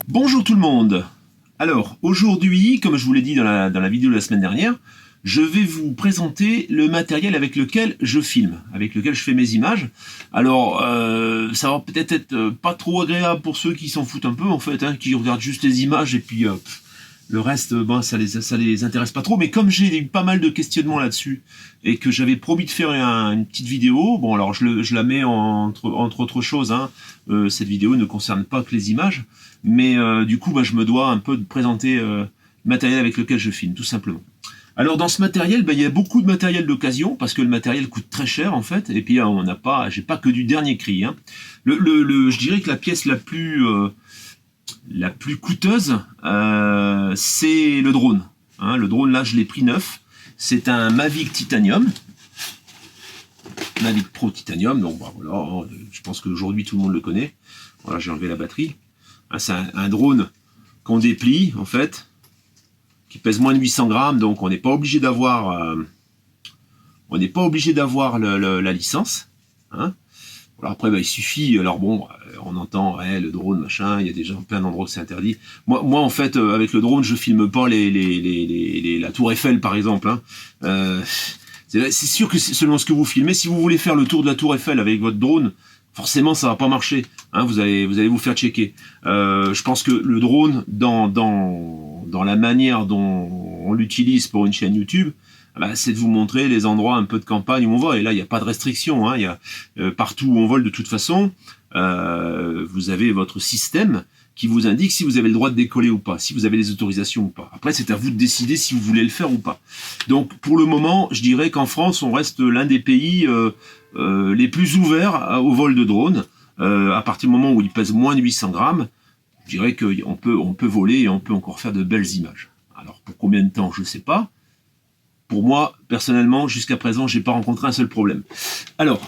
Bonjour tout le monde. Alors aujourd'hui, comme je vous l'ai dit dans la vidéo de la semaine dernière, je vais vous présenter le matériel avec lequel je filme, avec lequel je fais mes images. Alors ça va peut-être être pas trop agréable pour ceux qui s'en foutent un peu en fait, hein, qui regardent juste les images et puis le reste, bon, ça les intéresse pas trop. Mais comme j'ai eu pas mal de questionnements là-dessus et que j'avais promis de faire une petite vidéo, bon alors je la mets entre autres choses, hein, cette vidéo ne concerne pas que les images, mais du coup je me dois un peu de présenter le matériel avec lequel je filme, tout simplement. Alors dans ce matériel, il y a beaucoup de matériel d'occasion, parce que le matériel coûte très cher en fait, et puis j'ai pas que du dernier cri, hein. Je dirais que la pièce la plus coûteuse, c'est le drone. Hein, le drone, là, je l'ai pris neuf. C'est un Mavic Titanium. Mavic Pro Titanium. Donc, voilà, je pense qu'aujourd'hui, tout le monde le connaît. Voilà, j'ai enlevé la batterie. Hein, c'est un drone qu'on déplie, en fait, qui pèse moins de 800 grammes. Donc, on n'est pas obligé d'avoir la licence. Hein. Alors après, il suffit, alors bon, on entend le drone, machin, il y a déjà plein d'endroits où c'est interdit. Moi, en fait, avec le drone, je filme pas la tour Eiffel, par exemple. Hein. C'est sûr que selon ce que vous filmez, si vous voulez faire le tour de la tour Eiffel avec votre drone, forcément, ça va pas marcher. Hein, vous allez vous faire checker. Je pense que le drone, dans la manière dont on l'utilise pour une chaîne YouTube, c'est de vous montrer les endroits un peu de campagne où on va. Et là, il n'y a pas de restriction. Hein. Il y a partout où on vole, de toute façon, vous avez votre système qui vous indique si vous avez le droit de décoller ou pas, si vous avez les autorisations ou pas. Après, c'est à vous de décider si vous voulez le faire ou pas. Donc, pour le moment, je dirais qu'en France, on reste l'un des pays les plus ouverts au vol de drones. À partir du moment où il pèse moins de 800 grammes, je dirais qu'on peut voler et on peut encore faire de belles images. Alors, pour combien de temps, je ne sais pas. Pour moi, personnellement, jusqu'à présent, j'ai pas rencontré un seul problème. Alors,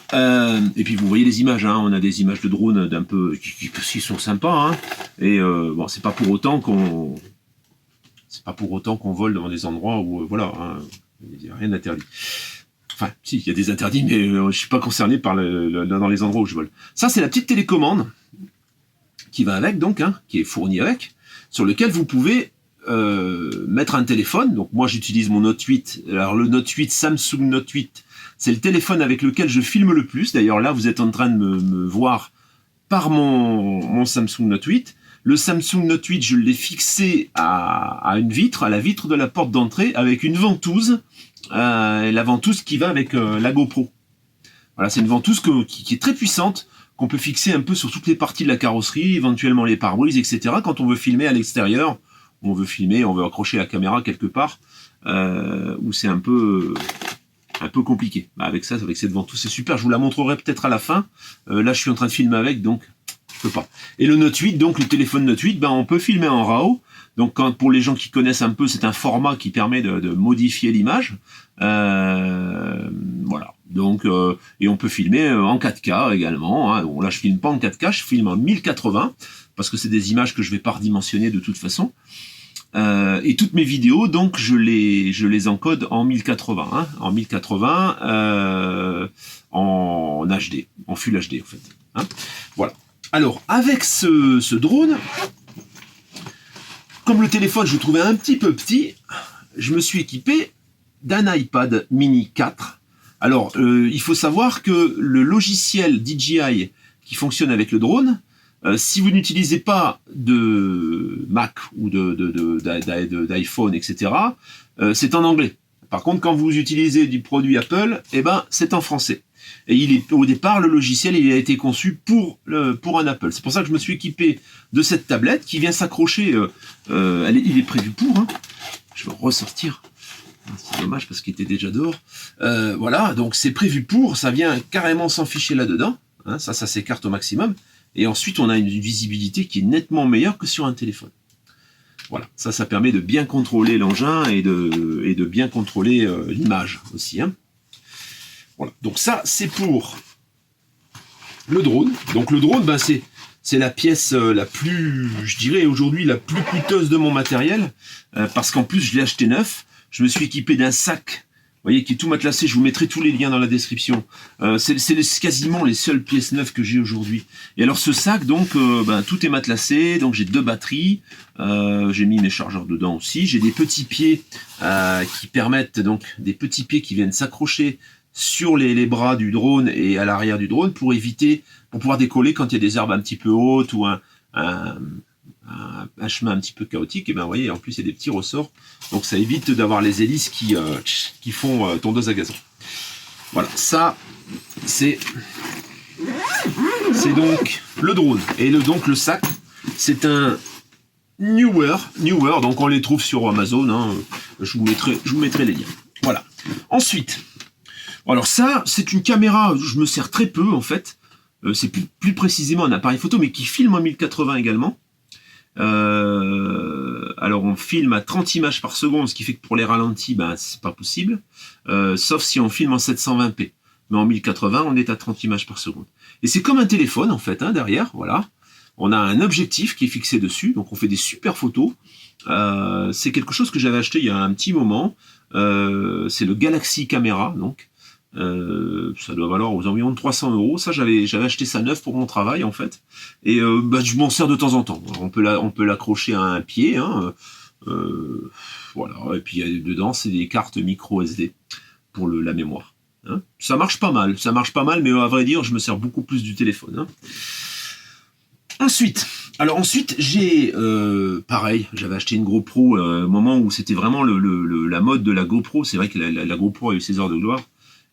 et puis vous voyez les images, hein, on a des images de drones d'un peu qui sont sympas, hein, et bon, c'est pas pour autant qu'on vole dans des endroits où voilà, hein, il n'y a rien d'interdit. Enfin, si, il y a des interdits, mais je suis pas concerné par dans les endroits où je vole. Ça, c'est la petite télécommande qui va avec, donc, hein, qui est fournie avec, sur lequel vous pouvez mettre un téléphone. Donc moi j'utilise mon Note 8. Alors le Note 8, Samsung Note 8, c'est le téléphone avec lequel je filme le plus. D'ailleurs là vous êtes en train de me voir par mon Samsung Note 8. Le Samsung Note 8, je l'ai fixé à une vitre, à la vitre de la porte d'entrée, avec une ventouse, la ventouse qui va avec la GoPro. Voilà, c'est une ventouse qui est très puissante, qu'on peut fixer un peu sur toutes les parties de la carrosserie, éventuellement les pare-brises, etc. Quand on veut filmer à l'extérieur, on veut filmer, on veut accrocher la caméra quelque part, où c'est un peu compliqué. Avec cette ventouse, c'est super. Je vous la montrerai peut-être à la fin. Là, je suis en train de filmer avec, donc je peux pas. Et le Note 8, donc le téléphone Note 8, on peut filmer en RAW. Donc, pour les gens qui connaissent un peu, c'est un format qui permet de modifier l'image. Voilà. Donc, et on peut filmer en 4K également. Hein. Bon, là, je filme pas en 4K, je filme en 1080 parce que c'est des images que je vais pas redimensionner de toute façon. Et toutes mes vidéos, donc, je les encode en 1080, hein, en 1080, en HD, en Full HD, en fait. Hein. Voilà. Alors, avec ce drone, comme le téléphone, je le trouvais un petit peu petit, je me suis équipé d'un iPad mini 4. Alors, il faut savoir que le logiciel DJI qui fonctionne avec le drone, si vous n'utilisez pas de Mac ou d'iPhone, etc., c'est en anglais. Par contre, quand vous utilisez du produit Apple, eh ben, c'est en français. Et au départ, le logiciel, il a été conçu pour un Apple. C'est pour ça que je me suis équipé de cette tablette qui vient s'accrocher. Il est prévu pour. Hein. Je vais ressortir. C'est dommage parce qu'il était déjà dehors. Voilà, donc c'est prévu pour. Ça vient carrément s'enficher là-dedans. Hein, ça s'écarte au maximum. Et ensuite, on a une visibilité qui est nettement meilleure que sur un téléphone. Voilà, ça permet de bien contrôler l'engin et de bien contrôler l'image aussi. Hein. Voilà, donc ça, c'est pour le drone. Donc le drone, ben, c'est la pièce la plus, je dirais aujourd'hui, la plus coûteuse de mon matériel. Parce qu'en plus, je l'ai acheté neuf. Je me suis équipé d'un sac, vous voyez, qui est tout matelassé. Je vous mettrai tous les liens dans la description. C'est quasiment les seules pièces neuves que j'ai aujourd'hui. Et alors ce sac, donc, ben, tout est matelassé. Donc j'ai 2 batteries. J'ai mis mes chargeurs dedans aussi. J'ai des petits pieds qui permettent, donc, des petits pieds qui viennent s'accrocher sur les bras du drone et à l'arrière du drone pour pouvoir décoller quand il y a des herbes un petit peu hautes ou un chemin un petit peu chaotique. Et ben, vous voyez, en plus, il y a des petits ressorts. Donc, ça évite d'avoir les hélices qui font tondeuse à gazon. Voilà, ça, c'est donc le drone. Et donc, le sac, c'est un Newer, donc on les trouve sur Amazon. Hein. Je vous mettrai les liens. Voilà. Ensuite, alors ça, c'est une caméra, je me sers très peu, en fait. C'est plus précisément un appareil photo, mais qui filme en 1080 également. Alors on filme à 30 images par seconde, ce qui fait que pour les ralentis, ben, c'est pas possible, sauf si on filme en 720p. Mais en 1080, on est à 30 images par seconde. Et c'est comme un téléphone, en fait, hein, derrière, voilà. On a un objectif qui est fixé dessus, donc on fait des super photos. C'est quelque chose que j'avais acheté il y a un petit moment. C'est le Galaxy Camera, donc. Ça doit valoir aux environs de 300 €. Ça, j'avais acheté ça neuf pour mon travail, en fait. Et bah, je m'en sers de temps en temps. Alors, on peut l'accrocher à un pied. Hein, voilà. Et puis dedans, c'est des cartes micro SD pour la mémoire. Hein. Ça marche pas mal. Mais à vrai dire, je me sers beaucoup plus du téléphone. Hein. Ensuite, j'ai pareil, j'avais acheté une GoPro au moment où c'était vraiment la mode de la GoPro. C'est vrai que la GoPro a eu ses heures de gloire.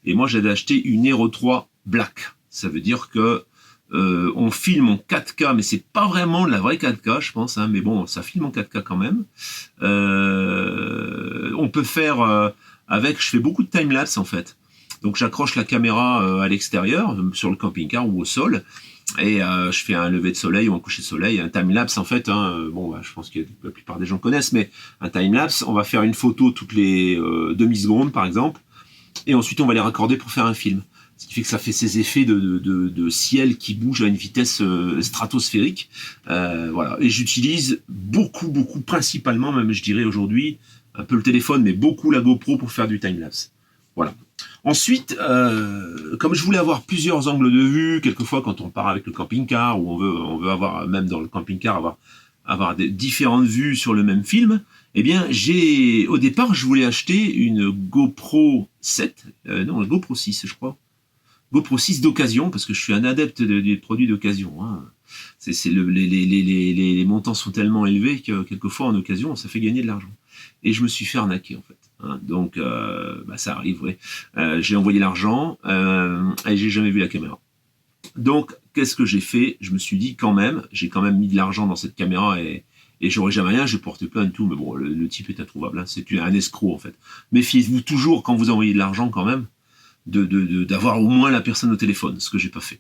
Et moi, j'avais acheté une Hero 3 Black. Ça veut dire que on filme en 4K, mais c'est pas vraiment la vraie 4K, je pense. Hein, mais bon, ça filme en 4K quand même. On peut faire je fais beaucoup de time-lapse en fait. Donc j'accroche la caméra à l'extérieur, sur le camping-car ou au sol. Et je fais un lever de soleil ou un coucher de soleil, un time-lapse en fait. Hein, bon, bah, je pense que la plupart des gens connaissent, mais un time-lapse, on va faire une photo toutes les demi-secondes par exemple. Et ensuite, on va les raccorder pour faire un film. Ce qui fait que ça fait ces effets de ciel qui bouge à une vitesse stratosphérique. Voilà. Et j'utilise beaucoup, principalement, même je dirais aujourd'hui, un peu le téléphone, mais beaucoup la GoPro pour faire du time-lapse. Voilà. Ensuite, comme je voulais avoir plusieurs angles de vue, quelquefois quand on part avec le camping-car, ou on veut avoir, même dans le camping-car, avoir des différentes vues sur le même film, eh bien, au départ, je voulais acheter une GoPro 7, non, une GoPro 6, je crois. GoPro 6 d'occasion, parce que je suis un adepte des produits d'occasion. Hein. Les montants sont tellement élevés que quelquefois, en occasion, ça fait gagner de l'argent. Et je me suis fait arnaquer, en fait. Hein. Donc, bah, ça arrive, ouais. J'ai envoyé l'argent et j'ai jamais vu la caméra. Donc, qu'est-ce que j'ai fait? Je me suis dit, j'ai quand même mis de l'argent dans cette caméra et j'aurais jamais rien, j'ai porté plainte tout, mais bon, le type est introuvable, hein. C'est un escroc en fait. Méfiez-vous toujours quand vous envoyez de l'argent quand même, d'avoir au moins la personne au téléphone, ce que j'ai pas fait.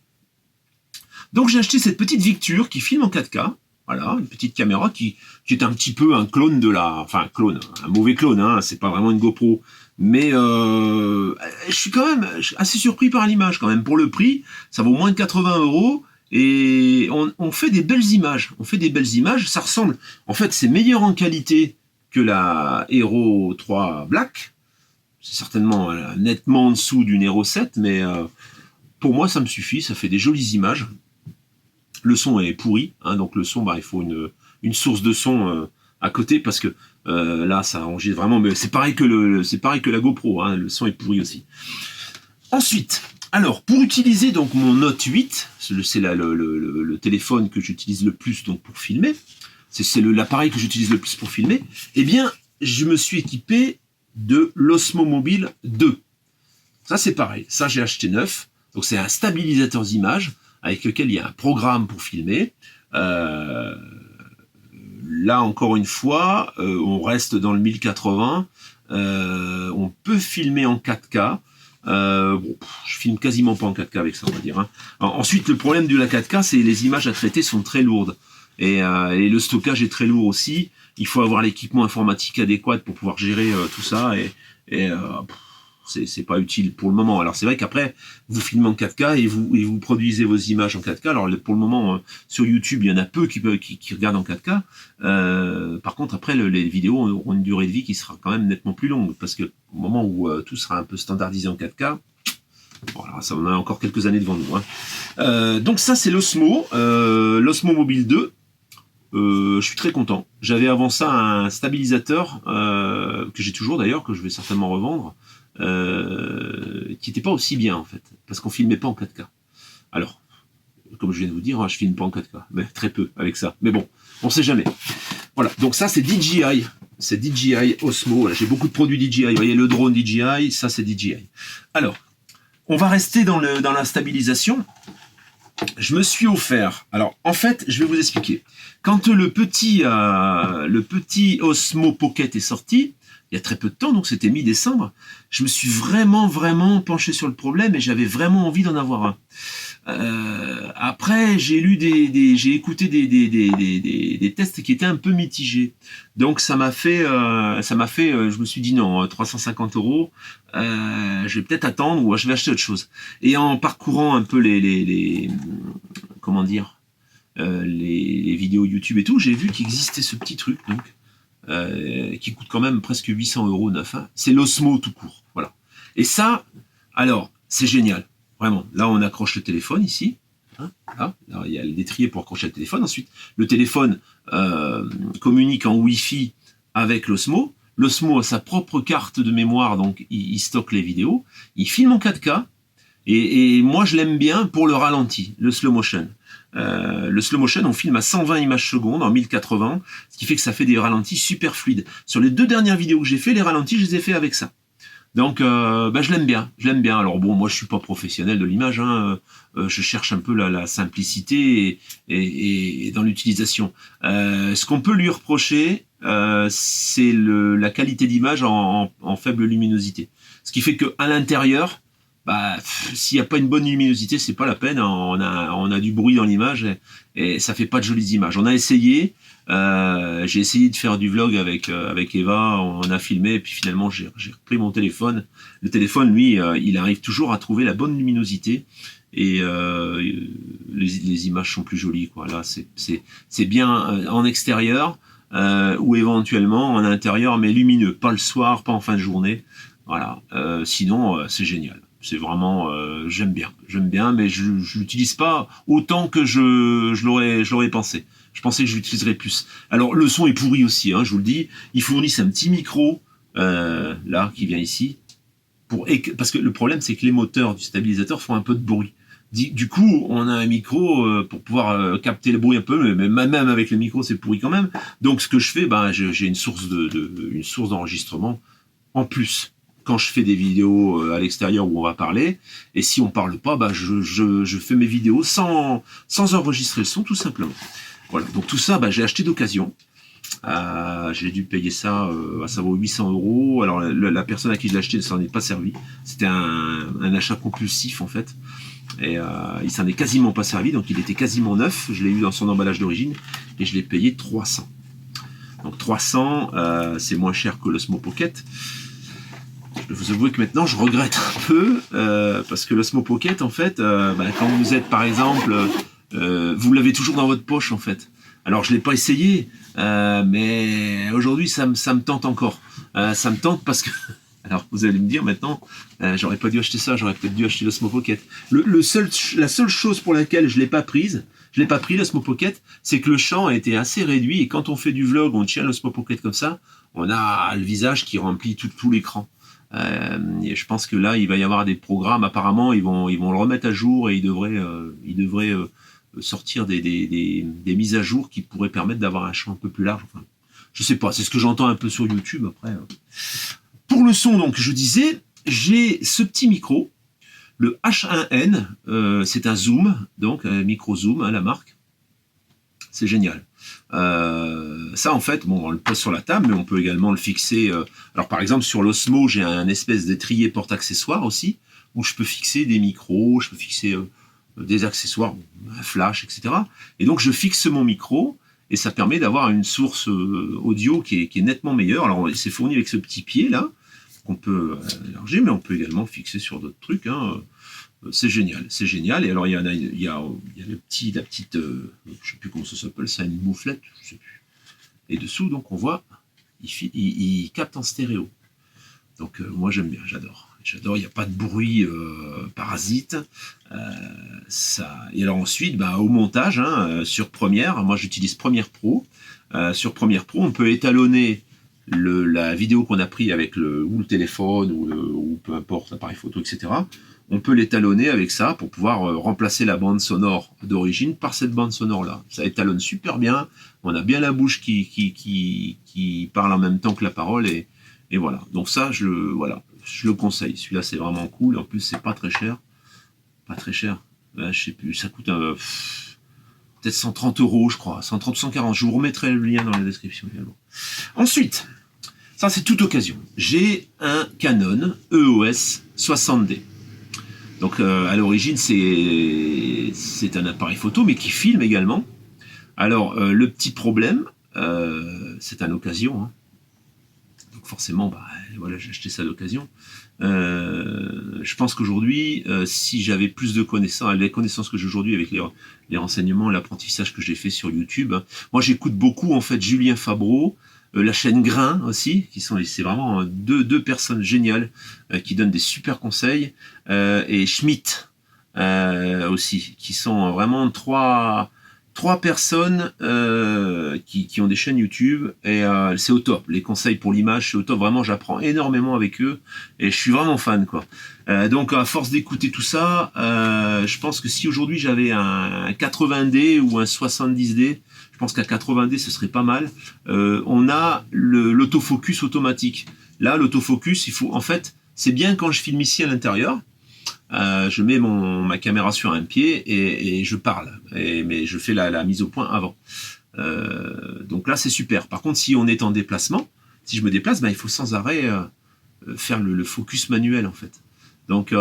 Donc j'ai acheté cette petite Victure qui filme en 4K, voilà, une petite caméra qui est un petit peu un clone un mauvais clone, hein, c'est pas vraiment une GoPro, mais je suis quand même assez surpris par l'image quand même. Pour le prix, ça vaut moins de 80 €. Et on fait des belles images. Ça ressemble. En fait, c'est meilleur en qualité que la Hero 3 Black. C'est certainement nettement en dessous d'une Hero 7, mais pour moi ça me suffit, ça fait des jolies images. Le son est pourri, hein, donc le son, il faut une source de son à côté, parce que là ça enregistre vraiment, mais c'est pareil que la GoPro, hein, le son est pourri aussi. Ensuite, alors pour utiliser donc mon Note 8, c'est le téléphone que j'utilise le plus donc pour filmer, c'est l'appareil que j'utilise le plus pour filmer, eh bien je me suis équipé de l'Osmo Mobile 2. Ça c'est pareil, ça j'ai acheté neuf, donc c'est un stabilisateur d'image avec lequel il y a un programme pour filmer. Là encore une fois, on reste dans le 1080, on peut filmer en 4K. Bon, je filme quasiment pas en 4K avec ça, on va dire. Hein. Ensuite, le problème de la 4K, c'est les images à traiter sont très lourdes. Et le stockage est très lourd aussi. Il faut avoir l'équipement informatique adéquat pour pouvoir gérer tout ça. C'est pas utile pour le moment. Alors c'est vrai qu'après, vous filmez en 4K et vous produisez vos images en 4K. Alors pour le moment, sur YouTube, il y en a peu qui regardent en 4K. Par contre, après, les vidéos auront une durée de vie qui sera quand même nettement plus longue. Parce que au moment où tout sera un peu standardisé en 4K, voilà, ça on a encore quelques années devant nous. Hein. Donc ça, c'est l'Osmo Mobile 2. Je suis très content. J'avais avant ça un stabilisateur que j'ai toujours d'ailleurs, que je vais certainement revendre, qui n'était pas aussi bien en fait, parce qu'on filmait pas en 4K. Alors, comme je viens de vous dire, je filme pas en 4K, mais très peu avec ça. Mais bon, on sait jamais. Voilà, donc ça c'est DJI. C'est DJI Osmo. J'ai beaucoup de produits DJI. Vous voyez le drone DJI, ça c'est DJI. Alors, on va rester dans la stabilisation. Je me suis offert. Alors, en fait, je vais vous expliquer. Quand le petit Osmo Pocket est sorti, il y a très peu de temps, donc c'était mi-décembre, je me suis vraiment penché sur le problème et j'avais vraiment envie d'en avoir un. Après, j'ai écouté des tests qui étaient un peu mitigés. Donc ça m'a fait, je me suis dit non, 350 €, je vais peut-être attendre ou je vais acheter autre chose. Et en parcourant un peu comment dire, les vidéos YouTube et tout, j'ai vu qu'il existait ce petit truc donc qui coûte quand même presque 800 € neuf. Hein. C'est l'Osmo tout court, voilà. Et ça, alors c'est génial. Vraiment, là on accroche le téléphone ici, hein, là il y a le détrier pour accrocher le téléphone. Ensuite, le téléphone communique en Wi-Fi avec l'Osmo. L'Osmo a sa propre carte de mémoire, donc il stocke les vidéos. Il filme en 4K et moi je l'aime bien pour le ralenti, le slow motion. Le slow motion, on filme à 120 images secondes en 1080, ce qui fait que ça fait des ralentis super fluides. Sur les 2 dernières vidéos que j'ai fait, les ralentis, je les ai fait avec ça. Donc, je l'aime bien, Alors bon, moi je suis pas professionnel de l'image, hein, je cherche un peu la simplicité et dans l'utilisation. Ce qu'on peut lui reprocher, c'est la qualité d'image en faible luminosité. Ce qui fait que à l'intérieur, s'il n'y a pas une bonne luminosité, c'est pas la peine. On a du bruit dans l'image et ça fait pas de jolies images. On a essayé. J'ai essayé de faire du vlog avec Eva, on a filmé et puis finalement j'ai repris mon téléphone. Le téléphone, lui, il arrive toujours à trouver la bonne luminosité et les images sont plus jolies, quoi. Là, c'est bien en extérieur ou éventuellement en intérieur, mais lumineux, pas le soir, pas en fin de journée. Voilà. Sinon, c'est génial. C'est vraiment, j'aime bien, mais je l'utilise pas autant que je l'aurais pensé. Je pensais que je l'utiliserais plus. Alors le son est pourri aussi, hein, je vous le dis. Ils fournissent un petit micro là qui vient ici parce que le problème c'est que les moteurs du stabilisateur font un peu de bruit. Du coup, on a un micro pour pouvoir capter le bruit un peu, mais même avec le micro c'est pourri quand même. Donc ce que je fais, j'ai une source d'enregistrement en plus. Quand je fais des vidéos à l'extérieur où on va parler, et si on parle pas, je fais mes vidéos sans enregistrer le son tout simplement. Voilà, donc tout ça, j'ai acheté d'occasion. J'ai dû payer ça, ça vaut 800 €. Alors la personne à qui je l'ai acheté ne s'en est pas servi. C'était un achat compulsif en fait. Et il s'en est quasiment pas servi, donc il était quasiment neuf. Je l'ai eu dans son emballage d'origine et je l'ai payé 300. Donc 300, c'est moins cher que l'Osmo Pocket. Je vais vous avouer que maintenant je regrette un peu parce que l'Osmo Pocket en fait, quand vous êtes par exemple, vous l'avez toujours dans votre poche en fait. Alors je l'ai pas essayé, mais aujourd'hui ça me tente encore. Ça me tente parce que alors vous allez me dire maintenant, j'aurais pas dû acheter ça, j'aurais peut-être dû acheter l'Osmo Pocket. La seule chose pour laquelle je l'ai pas pris l'Osmo Pocket, c'est que le champ a été assez réduit et quand on fait du vlog, on tient l'Osmo Pocket comme ça, on a le visage qui remplit tout l'écran. Et je pense que là, il va y avoir des programmes. Apparemment, ils vont le remettre à jour et ils devraient sortir des mises à jour qui pourraient permettre d'avoir un champ un peu plus large. Enfin, je sais pas, c'est ce que j'entends un peu sur YouTube. Après, pour le son, donc, je disais, j'ai ce petit micro, le H1N. C'est un zoom, donc un micro zoom, hein, la marque. C'est génial. Ça en fait, bon, on le pose sur la table, mais on peut également le fixer. Alors par exemple sur l'Osmo, j'ai un espèce d'étrier porte-accessoires aussi, où je peux fixer des micros, je peux fixer des accessoires, un flash, etc. Et donc je fixe mon micro, et ça permet d'avoir une source audio qui est nettement meilleure. Alors c'est fourni avec ce petit pied là, qu'on peut élargir, mais on peut également le fixer sur d'autres trucs, hein. C'est génial, c'est génial. Et alors il y a la petite, je sais plus comment ça s'appelle, ça, une mouflette, je sais plus. Et dessous, donc on voit, il capte en stéréo. Donc moi j'aime bien, j'adore. Il n'y a pas de bruit parasite. Ça. Et alors ensuite, au montage, hein, sur Premiere, moi j'utilise Premiere Pro. Sur Premiere Pro, on peut étalonner la vidéo qu'on a pris avec le téléphone ou peu importe, l'appareil photo, etc. On peut l'étalonner avec ça pour pouvoir remplacer la bande sonore d'origine par cette bande sonore-là. Ça étalonne super bien, on a bien la bouche qui parle en même temps que la parole, et voilà. Donc ça, je le conseille. Celui-là, c'est vraiment cool, en plus, c'est pas très cher. Pas très cher. Je sais plus, ça coûte peut-être 130 €, je crois. 130 ou 140. Je vous remettrai le lien dans la description également. Ensuite, ça c'est toute occasion. J'ai un Canon EOS 60D. Donc à l'origine c'est un appareil photo mais qui filme également. Alors le petit problème, c'est une occasion, hein. Donc forcément voilà, j'ai acheté ça d'occasion. Je pense qu'aujourd'hui si j'avais plus de connaissances, les connaissances que j'ai aujourd'hui avec les renseignements et l'apprentissage que j'ai fait sur YouTube, hein. Moi j'écoute beaucoup en fait Julien Fabreau, la chaîne Grain aussi, c'est vraiment deux personnes géniales qui donnent des super conseils, et Schmitt aussi, qui sont vraiment trois personnes qui ont des chaînes YouTube, et c'est au top. Les conseils pour l'image, c'est au top. Vraiment, j'apprends énormément avec eux et je suis vraiment fan, quoi. Donc à force d'écouter tout ça, je pense que si aujourd'hui j'avais un 80D ou un 70D, je pense qu'à 80D ce serait pas mal. On a l'autofocus automatique. Là, l'autofocus, en fait, c'est bien quand je filme ici à l'intérieur. Je mets ma caméra sur un pied et je parle, mais je fais la mise au point avant. Donc là c'est super. Par contre, si on est en déplacement, si je me déplace, il faut sans arrêt faire le focus manuel en fait. Donc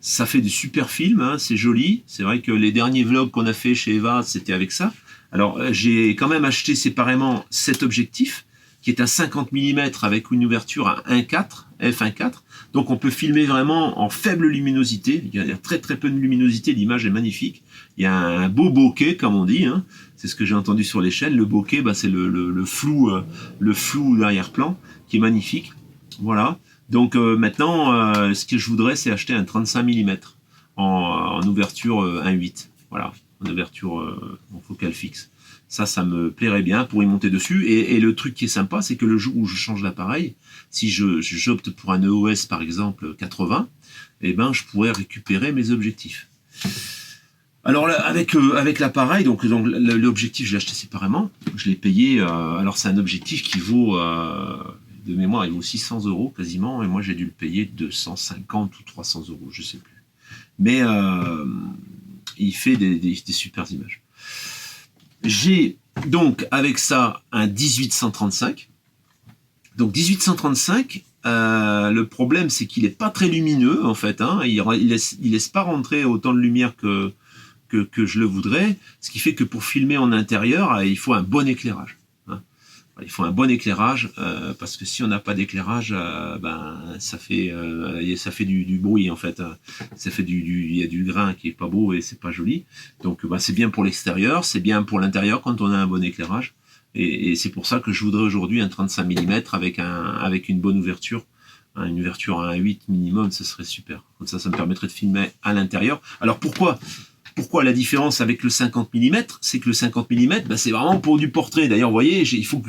ça fait des super films, hein, c'est joli. C'est vrai que les derniers vlogs qu'on a fait chez Eva, c'était avec ça. Alors j'ai quand même acheté séparément cet objectif qui est à 50 mm avec une ouverture à 1.4, f1.4. Donc on peut filmer vraiment en faible luminosité. Il y a très très peu de luminosité, l'image est magnifique. Il y a un beau bokeh, comme on dit, hein. C'est ce que j'ai entendu sur les chaînes. Le bokeh, c'est le flou d'arrière-plan qui est magnifique. Voilà. Donc maintenant, ce que je voudrais, c'est acheter un 35 mm en ouverture 1.8. Voilà, en ouverture en focale fixe. Ça me plairait bien pour y monter dessus. Et le truc qui est sympa, c'est que le jour où je change l'appareil, si j'opte pour un EOS par exemple 80, je pourrais récupérer mes objectifs. Alors là, avec l'appareil, donc l'objectif, je l'ai acheté séparément. Je l'ai payé. Alors c'est un objectif qui vaut, de mémoire, il vaut 600 € quasiment, et moi j'ai dû le payer 250 ou 300 €, je sais plus. Mais il fait des super images. J'ai donc avec ça un 1835. Donc 1835, le problème c'est qu'il n'est pas très lumineux en fait, hein. Il laisse pas rentrer autant de lumière que je le voudrais, ce qui fait que pour filmer en intérieur, il faut un bon éclairage, hein. Il faut un bon éclairage, parce que si on n'a pas d'éclairage, ça fait du bruit en fait. Ça fait il y a du grain qui est pas beau et c'est pas joli. Donc c'est bien pour l'extérieur, c'est bien pour l'intérieur quand on a un bon éclairage. Et c'est pour ça que je voudrais aujourd'hui un 35 mm avec une bonne ouverture. Une ouverture à 1.8 minimum, ce serait super. Comme ça me permettrait de filmer à l'intérieur. Alors pourquoi la différence avec le 50 mm? C'est que le 50 mm, c'est vraiment pour du portrait. D'ailleurs, vous voyez, il faut que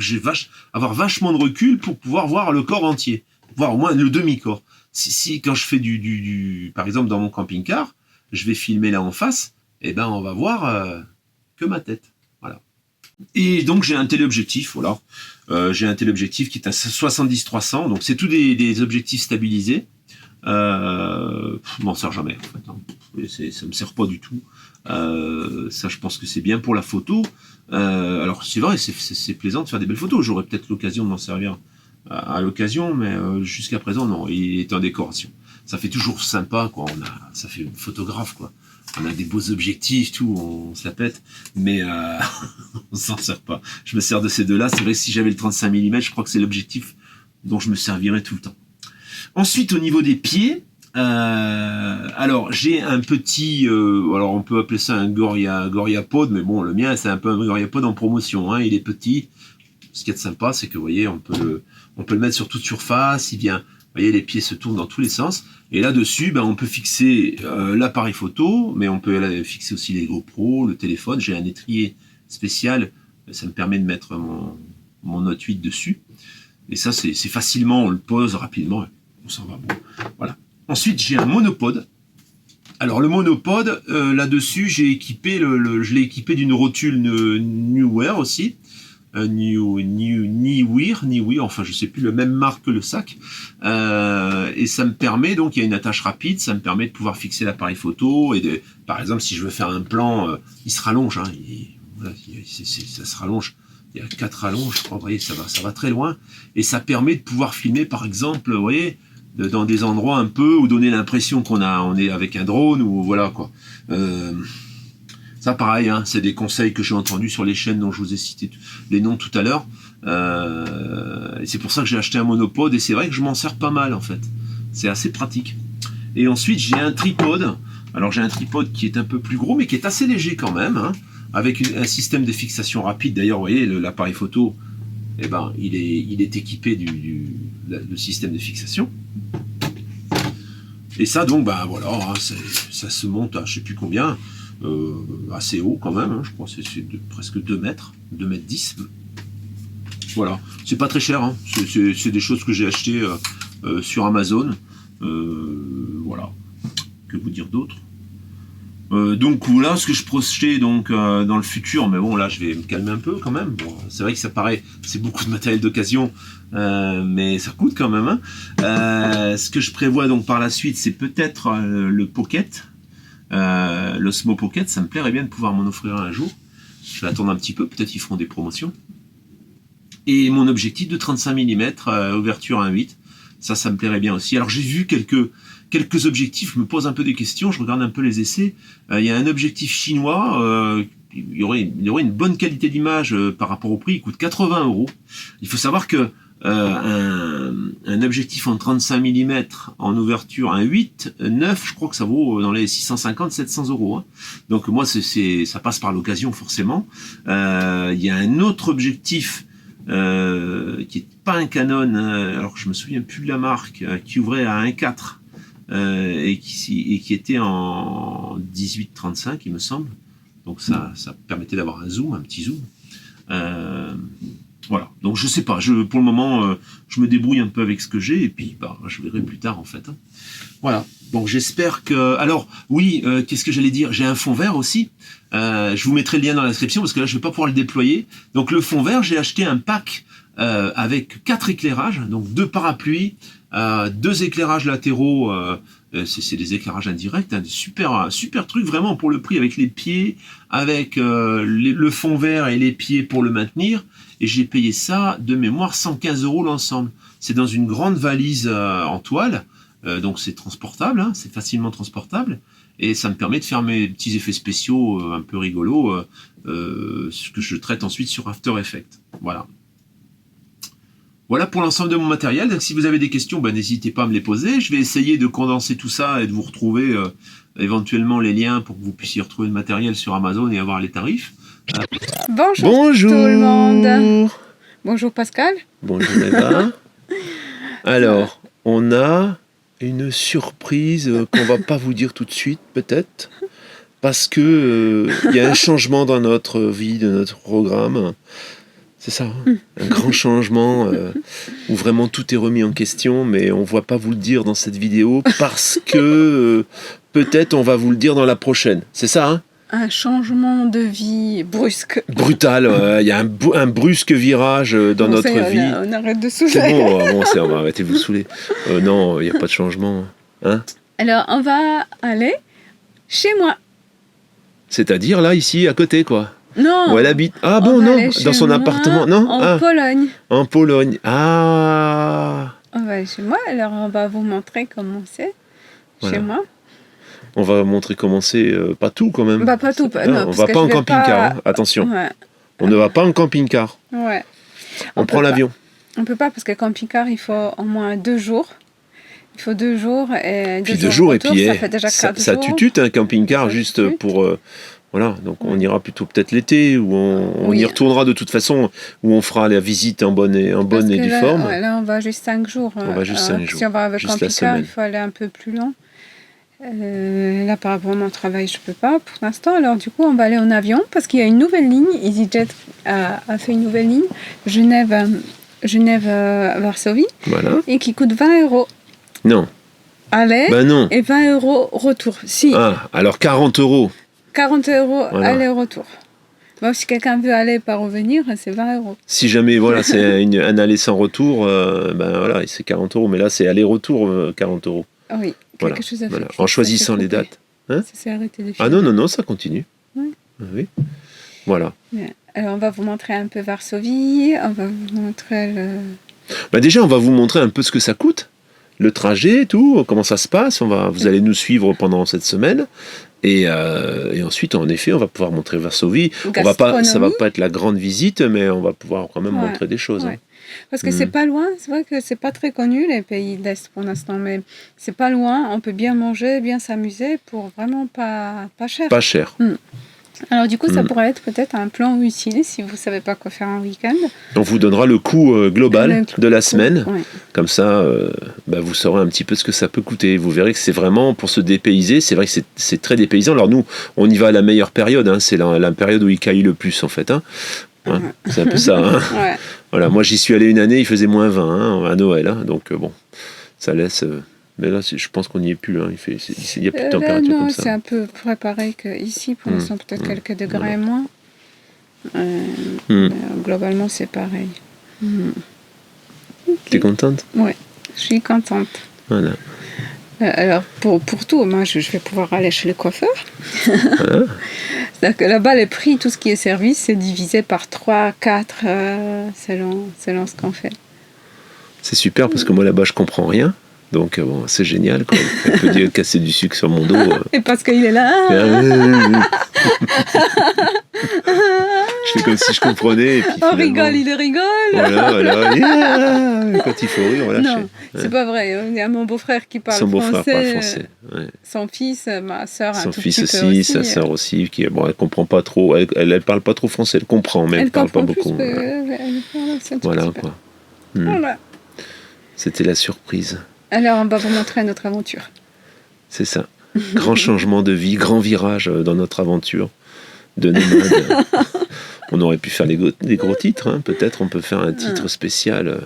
avoir vachement de recul pour pouvoir voir le corps entier, voir au moins le demi-corps. Quand je fais par exemple dans mon camping-car, je vais filmer là en face, on va voir que ma tête. Voilà. Et donc j'ai un téléobjectif, voilà. J'ai un téléobjectif qui est à 70-300, donc c'est tous des objectifs stabilisés. Je m'en sers jamais en fait, hein. Ça me sert pas du tout. Ça, je pense que c'est bien pour la photo. Alors c'est vrai, c'est plaisant de faire des belles photos. J'aurais peut-être l'occasion de m'en servir à l'occasion, mais jusqu'à présent non. Il est en décoration. Ça fait toujours sympa, quoi. Ça fait photographe, quoi. On a des beaux objectifs, tout, on se la pète, mais on s'en sert pas. Je me sers de ces deux-là. C'est vrai que si j'avais le 35 mm, je crois que c'est l'objectif dont je me servirais tout le temps. Ensuite, au niveau des pieds, alors j'ai un petit, alors on peut appeler ça un GorillaPod, mais bon, le mien c'est un peu un GorillaPod en promotion, hein, il est petit. Ce qui est sympa, c'est que vous voyez, on peut le mettre sur toute surface, il vient, vous voyez, les pieds se tournent dans tous les sens, et là-dessus, on peut fixer l'appareil photo, mais on peut fixer aussi les GoPro, le téléphone. J'ai un étrier spécial, ça me permet de mettre mon Note 8 dessus, et ça c'est facilement, on le pose rapidement, on s'en va. Bon, voilà. Ensuite, j'ai un monopode. Alors le monopode, là-dessus, je l'ai équipé d'une rotule Neewer aussi. Neewer, enfin je sais plus, le même marque que le sac. Et ça me permet, donc il y a une attache rapide, ça me permet de pouvoir fixer l'appareil photo. Par exemple, si je veux faire un plan, il se rallonge, hein, ça se rallonge. Il y a 4 rallonges, je crois, vous voyez, ça va très loin. Et ça permet de pouvoir filmer, par exemple, vous voyez, dans des endroits un peu où donner l'impression on est avec un drone, ou voilà quoi. Ça pareil, hein, c'est des conseils que j'ai entendus sur les chaînes dont je vous ai cité les noms tout à l'heure. Et c'est pour ça que j'ai acheté un monopode, et c'est vrai que je m'en sers pas mal en fait. C'est assez pratique. Et ensuite j'ai un tripode. Alors j'ai un tripode qui est un peu plus gros, mais qui est assez léger quand même, hein, avec un système de fixation rapide. D'ailleurs, vous voyez, l'appareil photo, il est équipé du système de fixation. Et ça, donc, voilà, hein, ça se monte à je sais plus combien, assez haut quand même, hein, je crois que c'est presque 2 mètres, 2 mètres 10. Voilà, c'est pas très cher, hein, c'est des choses que j'ai achetées sur Amazon. Voilà, que vous dire d'autre? Donc là, ce que je projetais dans le futur, mais bon là je vais me calmer un peu quand même. Bon, c'est vrai que ça paraît, c'est beaucoup de matériel d'occasion, mais ça coûte quand même, hein. Ce que je prévois donc par la suite, c'est peut-être le Pocket, l'Osmo Pocket. Ça me plairait bien de pouvoir m'en offrir un jour. Je vais attendre un petit peu, peut-être ils feront des promotions. Et mon objectif de 35 mm, ouverture 1.8, ça me plairait bien aussi. Alors j'ai vu quelques objectifs, je me pose un peu des questions, je regarde un peu les essais. Il y a un objectif chinois, il y aurait une bonne qualité d'image par rapport au prix, il coûte 80 €. Il faut savoir que un objectif en 35 mm en ouverture 1.8, 9, je crois que ça vaut dans les 650-700 €. Hein. Donc moi, ça passe par l'occasion forcément. Il y a un autre objectif qui est pas un Canon, alors je me souviens plus de la marque, qui ouvrait à 1.4. Et qui était en 18-35, il me semble. Donc ça permettait d'avoir un petit zoom. Voilà. Donc je sais pas. Pour le moment, je me débrouille un peu avec ce que j'ai, et puis je verrai plus tard en fait. Hein. Voilà. Donc j'espère que. Alors oui, qu'est-ce que j'allais dire? J'ai un fond vert aussi. Je vous mettrai le lien dans la description parce que là je vais pas pouvoir le déployer. Donc le fond vert, j'ai acheté un pack avec 4 éclairages, donc 2 parapluies. 2 éclairages latéraux, c'est des éclairages indirects, hein, super truc vraiment pour le prix, avec les pieds, avec le fond vert et les pieds pour le maintenir, et j'ai payé ça de mémoire 115 € l'ensemble. C'est dans une grande valise en toile, donc c'est transportable, hein, c'est facilement transportable, et ça me permet de faire mes petits effets spéciaux un peu rigolos, ce que je traite ensuite sur After Effects. Voilà. Voilà pour l'ensemble de mon matériel. Donc, si vous avez des questions, n'hésitez pas à me les poser. Je vais essayer de condenser tout ça et de vous retrouver éventuellement les liens pour que vous puissiez retrouver le matériel sur Amazon et avoir les tarifs. Bonjour tout le monde. Bonjour Pascal. Bonjour Eva. Alors, on a une surprise qu'on va pas vous dire tout de suite, peut-être, parce que y a un changement dans notre vie, de notre programme. C'est ça, hein, un grand changement où vraiment tout est remis en question, mais on ne va pas vous le dire dans cette vidéo parce que peut-être on va vous le dire dans la prochaine. C'est ça, hein? Un changement de vie brusque. Brutal, il y a un brusque virage dans notre vie. On arrête de saouler. C'est bon, on va arrêter de vous saouler. Non, il n'y a pas de changement. Hein? Alors, on va aller chez moi. C'est-à-dire là, ici, à côté, quoi. Non. Où elle habite. Ah bon, non, dans son appartement. Non. En Pologne. En Pologne. Ah. On va aller chez moi, alors on va vous montrer comment c'est Voilà. chez moi. On va montrer comment c'est, pas tout quand même. Pas tout. Non, on va pas en camping-car, hein. Attention. Ouais. On ne va pas en camping-car. Ouais. On prend l'avion. On peut pas parce que camping-car, il faut au moins 2 jours. Il faut 2 jours et 2 jours retour, et puis ça fait déjà 4 ça jours. tutute un camping-car Ça juste tutute. pour voilà, donc on ira plutôt peut-être l'été où on y retournera de toute façon, où on fera la visite en bonne et due forme. Ouais, là, on va juste 5 jours. On va juste 5 jours. Si on va avec Juste la camping-car, semaine. il faut aller un peu plus long. Là, par rapport à mon travail, je peux pas pour l'instant. Alors, du coup, on va aller en avion parce qu'il y a une nouvelle ligne. EasyJet a fait une nouvelle ligne, Genève-Varsovie, Voilà. et qui coûte 20 € Non. aller Non. et 20 € retour. Si, Ah, alors 40 €. 40 € Voilà. aller-retour. Bon, si quelqu'un veut aller pas revenir, c'est 20 €. Si jamais voilà, c'est un aller sans retour, voilà, c'est 40 €, mais là c'est aller-retour 40 €. Ah oui, Voilà. quelque chose à Voilà. faire. En choisissant les dates. Hein? Ça s'est arrêté de Ah filmer. non, ça continue. Ouais. Oui. Voilà. Alors, on va vous montrer un peu Varsovie, on va vous montrer Déjà, on va vous montrer un peu ce que ça coûte, le trajet, tout, comment ça se passe. Vous allez nous suivre pendant cette semaine. Et ensuite, en effet, on va pouvoir montrer Varsovie. Ça va pas être la grande visite, mais on va pouvoir quand même montrer des choses. Ouais. Hein. Parce que c'est pas loin, c'est vrai que c'est pas très connu les pays de l'Est pour l'instant, mais c'est pas loin, on peut bien manger, bien s'amuser pour vraiment pas cher. Pas cher. Alors du coup, ça pourrait être peut-être un plan utile si vous savez pas quoi faire un week-end. On vous donnera le coût global de la semaine. Ouais. Comme ça, vous saurez un petit peu ce que ça peut coûter. Vous verrez que c'est vraiment pour se dépayser. C'est vrai que c'est très dépaysant. Alors nous, on y va à la meilleure période. Hein. C'est la période où il caille le plus, en fait. Hein. Hein, c'est un peu ça. Hein. Ouais. Voilà, moi, j'y suis allé une année, il faisait moins 20 hein, à Noël. Hein. Donc, bon, ça laisse... mais là, je pense qu'on n'y est plus. Hein. Il n'y a plus de température non, comme ça. c'est un peu préparé qu'ici, pour l'instant, peut-être quelques degrés moins. Globalement, c'est pareil. T'es contente? Ouais, je suis contente. Voilà. Alors, pour tout, moi, je vais pouvoir aller chez le coiffeur. Voilà. C'est-à-dire que là-bas, les prix, tout ce qui est service, c'est divisé par 3, 4, selon ce qu'on fait. C'est super parce que moi, là-bas, je comprends rien. Donc, bon, c'est génial. Quoi. On peut dire casser du sucre sur mon dos. Et parce qu'il est là. Je fais comme si je comprenais. Et puis, On rigole, il rigole. Voilà. Yeah. Quand il faut rire, on lâche. Non, c'est pas vrai. Il y a mon beau-frère qui parle Son beau-frère français. parle français. Ouais. Son fils, ma soeur, Son fils aussi, sa sœur aussi, qui elle comprend pas trop. Elle parle pas trop français. Elle comprend, mais elle parle pas beaucoup. Voilà quoi. Voilà. C'était la surprise. Alors, on va vous montrer notre aventure. C'est ça. Grand changement de vie, grand virage dans notre aventure de nomade. On aurait pu faire des gros titres, hein. Peut-être on peut faire un titre spécial.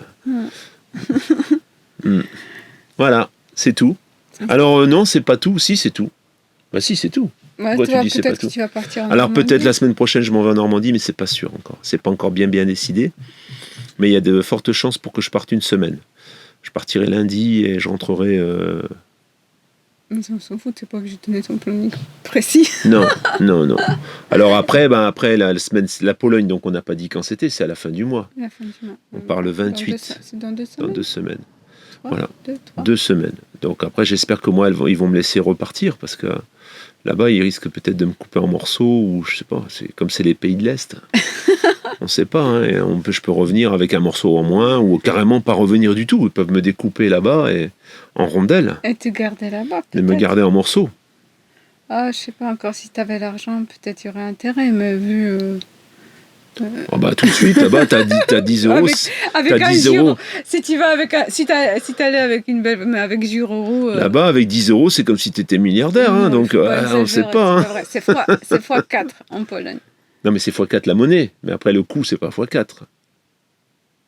Voilà, c'est tout. Alors non, c'est pas tout. Si, c'est tout. Bah si, c'est tout. Ouais, Pourquoi tu dis c'est pas peut-être tout? que tu vas partir en Alors Normandie. peut-être la semaine prochaine, je m'en vais en Normandie, mais c'est pas sûr encore. C'est pas encore bien décidé. Mais il y a de fortes chances pour que je parte une semaine. Je partirai lundi et je rentrerai... Mais ça, on s'en fout, c'est pas obligé de donner ton planning précis. Non. Alors après la semaine, la Pologne, donc on n'a pas dit quand c'était, c'est à la fin du mois. La fin du mois. On part le 28. C'est dans 2 Dans semaines. 2 semaines. 3, voilà. 3. 2 semaines. Donc après, j'espère que moi, ils vont me laisser repartir parce que là-bas, ils risquent peut-être de me couper en morceaux ou je sais pas. Comme c'est les pays de l'Est. On sait pas, hein, et je peux revenir avec un morceau en moins ou carrément pas revenir du tout. Ils peuvent me découper là-bas et en rondelles Et te garder là-bas, et me peut-être. garder en morceaux. Ah, je sais pas encore si tu avais l'argent, peut-être il y aurait intérêt, mais vu... Oh bah, tout de suite, là-bas, t'as 10 euros. Avec T'as un 10 gyro, euros. si tu vas avec un, si t'allais avec une belle, mais avec gyro, Là-bas, avec 10 euros, c'est comme si t'étais milliardaire. Hein, non, donc, faut pas on sait exagérer, pas. Hein. c'est pas vrai. C'est fois 4 en Pologne. Non, mais c'est x4 la monnaie. Mais après, le coût, c'est pas x4.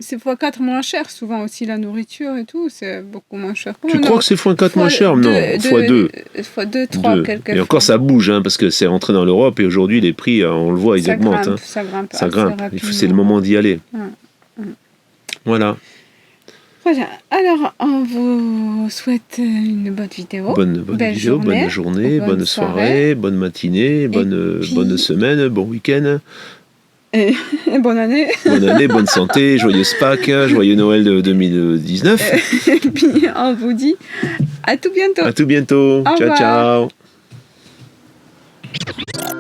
C'est fois 4 moins cher, souvent aussi la nourriture et tout, c'est beaucoup moins cher. Tu crois que c'est x4 moins cher? Non, x2. Fois 2, 3, quelques Et encore, ça bouge, hein, parce que c'est rentré dans l'Europe et aujourd'hui, les prix, on le voit, ils augmentent. Grimpe, Hein. ça grimpe. Ça assez grimpe. rapidement. C'est le moment d'y aller. Mm. Voilà. Voilà. Alors, on vous souhaite une bonne vidéo. Bonne Belle vidéo, journée, bonne journée, bonne soirée, bonne matinée, bonne semaine, bon week-end. Et bonne année. Bonne année, bonne santé, joyeuse Pâques, joyeux Noël de 2019. Et puis, on vous dit à tout bientôt. À tout bientôt. Au Ciao, revoir. ciao.